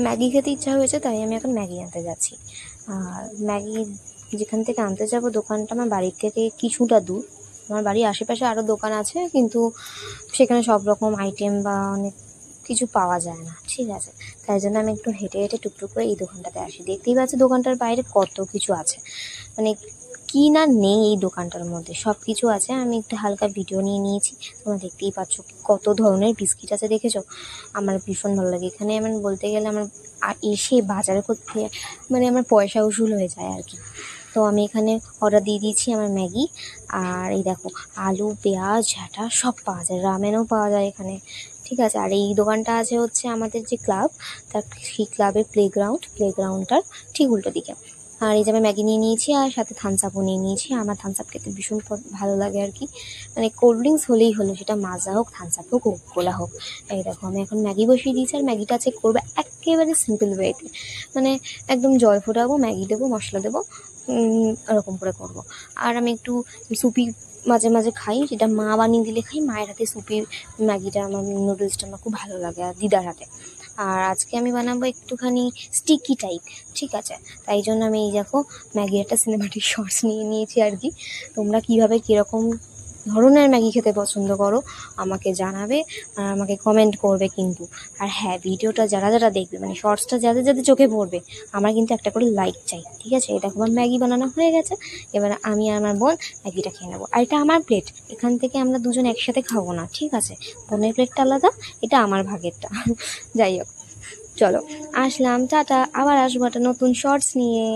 Maggi খেতে ইচ্ছা হয়েছে, তাই আমি এখন ম্যাগি আনতে যাচ্ছি। আর ম্যাগি যেখান থেকে আনতে যাব দোকানটা আমার বাড়ির থেকে কিছুটা দূর। আমার বাড়ির আশেপাশে আরও দোকান আছে, কিন্তু সেখানে সব রকম আইটেম বা অনেক কিছু পাওয়া যায় না, ঠিক আছে। তাই জন্য আমি একটু হেঁটে হেঁটে টুকটুক করে এই দোকানটাতে আসি। দেখতেই পাচ্ছি দোকানটার বাইরে কত কিছু আছে, মানে কি না নেই এই দোকানটার মধ্যে, সব কিছু আছে। আমি একটু হালকা ভিডিও নিয়ে নিয়েছি, তোমরা দেখতেই পাচ্ছ কত ধরনের বিস্কিট আছে, দেখেছো? আমার ভীষণ ভালো লাগে এখানে। আমার বলতে গেলে আমার এসে বাজার করতে মানে আমার পয়সা উসুল হয়ে যায় আর কি। তো আমি এখানে অর্ডার দিয়ে দিয়েছি আমার ম্যাগি। আর এই দেখো আলু, পেঁয়াজ, ঝাঁটা সব পাওয়া যায়, রামেনও পাওয়া যায় এখানে, ঠিক আছে। আর এই দোকানটা আছে হচ্ছে আমাদের যে ক্লাব, তার সেই ক্লাবের প্লেগ্রাউন্ডটার ঠিক উল্টো দিকে। আর এই যে আমি ম্যাগি নিয়ে নিয়েছি, আর সাথে থামস আপও নিয়ে নিয়েছি। আমার থামস আপ খেতে ভীষণ ভালো লাগে আর কি, মানে কোল্ড ড্রিঙ্কস হলেই হলো, সেটা মাজা হোক, থামস আপ হোক, কোলা হোক। এই দেখো আমি এখন ম্যাগি বসিয়ে দিয়েছি, আর ম্যাগিটা চেক করবো একেবারে সিম্পল ওয়েতে, মানে একদম জল ফোটাবো, ম্যাগি দেবো, মশলা দেবো, ওরকম করে করব। আর আমি একটু সুপি মাঝে মাঝে খাই, যেটা মা বানিয়ে দিলে খাই। মায়ের হাতে সুপির ম্যাগিটা, আমার নুডলসটা আমার খুব ভালো লাগে, আর দিদার হাতে। আর আজকে আমি বানাবো একটুখানি স্টিকি টাইপ, ঠিক আছে। তাই জন্য আমি এই দেখো ম্যাগির একটা সিনেমাটিক শর্টস নিয়ে নিয়েছি আর কি। তোমরা কীভাবে কীরকম ধরনের ম্যাগি খেতে পছন্দ করো আমাকে জানাবে, আর আমাকে কমেন্ট করবে কিন্তু। আর হ্যাঁ, ভিডিওটা যারা যারা দেখবে, মানে শর্টসটা যাদের যাদের চোখে পড়বে, আমার কিন্তু একটা করে লাইক চাই, ঠিক আছে। এটা আমার ম্যাগি বানানো হয়ে গেছে, এবার আমি আর আমার বোন ম্যাগিটা খেয়ে নেবো। আর এটা আমার প্লেট, এখান থেকে আমরা দুজন একসাথে খাবো না, ঠিক আছে। বোনের প্লেটটা আলাদা, এটা আমার ভাগেরটা। যাই হোক, চলো আসলাম, টাটা, আবার আসবো একটা নতুন শর্টস নিয়ে।